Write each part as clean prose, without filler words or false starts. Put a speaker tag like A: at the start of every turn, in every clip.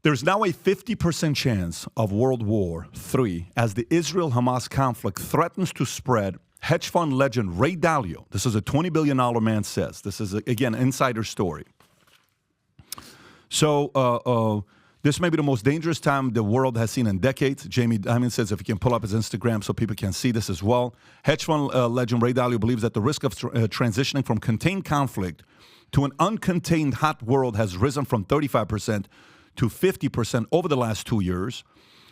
A: There's now a 50% chance of World War III as the Israel-Hamas conflict threatens to spread. Hedge fund legend Ray Dalio, this is a $20 billion man, says. This is, again, insider story. So this may be the most dangerous time the world has seen in decades. Jamie Dimon says if he can pull up his Instagram so people can see this as well. Hedge fund legend Ray Dalio believes that the risk of transitioning from contained conflict to an uncontained hot world has risen from 35% to 50% over the last 2 years,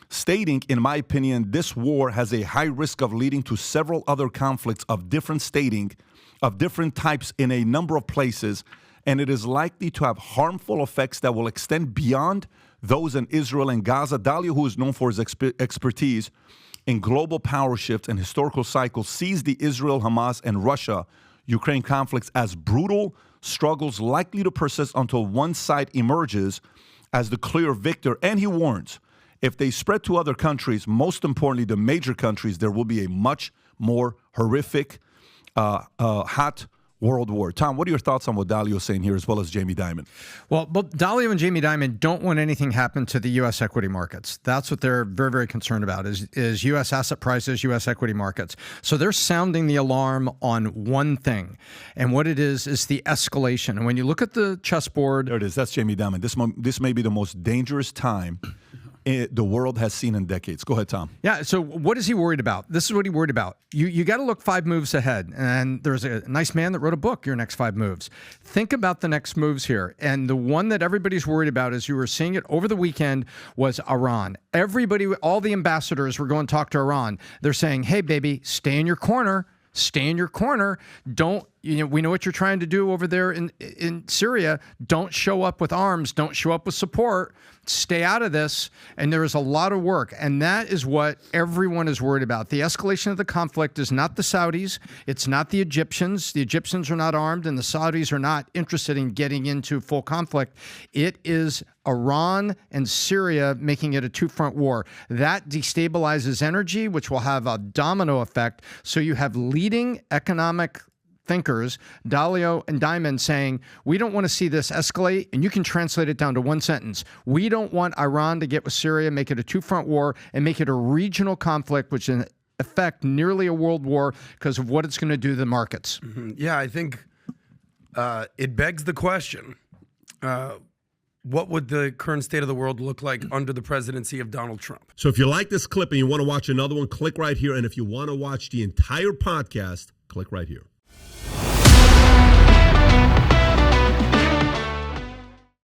A: stating, in my opinion, this war has a high risk of leading to several other conflicts of different types in a number of places, and it is likely to have harmful effects that will extend beyond those in Israel and Gaza. Dalio, who is known for his expertise in global power shifts and historical cycles, sees the Israel, Hamas, and Russia-Ukraine conflicts as brutal struggles likely to persist until one side emerges as the clear victor. And he warns, if they spread to other countries, most importantly the major countries, there will be a much more horrific, hot World War. Tom, what are your thoughts on what Dalio is saying here, as well as Jamie Dimon?
B: Well, both Dalio and Jamie Dimon don't want anything happen to the U.S. equity markets. That's what they're very, very concerned about, is U.S. asset prices, U.S. equity markets. So they're sounding the alarm on one thing, and what it is the escalation. And when you look at the chessboard...
A: There it is. That's Jamie Dimon. This may be the most dangerous time the world has seen in decades. Go ahead, Tom.
B: Yeah, so what is he worried about? This is what he worried about. You got to look 5 moves ahead. And there's a nice man that wrote a book, Your Next 5 Moves. Think about the next moves here. And the one that everybody's worried about, as you were seeing it over the weekend, was Iran. Everybody, all the ambassadors were going to talk to Iran. They're saying, hey, baby, stay in your corner. Stay in your corner. Don't, we know what you're trying to do over there in Syria. Don't show up with arms. Don't show up with support. Stay out of this. And there is a lot of work. And that is what everyone is worried about. The escalation of the conflict is not the Saudis. It's not the Egyptians. The Egyptians are not armed, and the Saudis are not interested in getting into full conflict. It is Iran and Syria making it a two-front war. That destabilizes energy, which will have a domino effect. So you have leading economic thinkers, Dalio and Dimon, saying, we don't want to see this escalate, and you can translate it down to one sentence. We don't want Iran to get with Syria, make it a two-front war, and make it a regional conflict, which in effect nearly a world war because of what it's going to do to the markets.
C: Mm-hmm. Yeah, I think it begs the question, what would the current state of the world look like under the presidency of Donald Trump?
D: So if you like this clip and you want to watch another one, click right here. And if you want to watch the entire podcast, click right here.